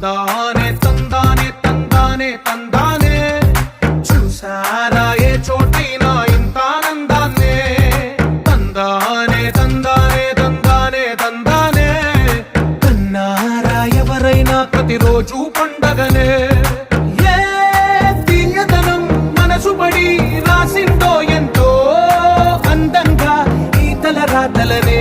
తందానే తందానే తందానే తందానే చూసారా ఏ చోటైనా ఇంత ఆనందాన్నే తందానే తందానే తందానే తందానే కన్నారా ఎవరైనా ప్రతిరోజు పండగనే ఏ తీయదనం మనసు పడి రాసిందో ఎంతో అందంగా ఈ తల రాతలనే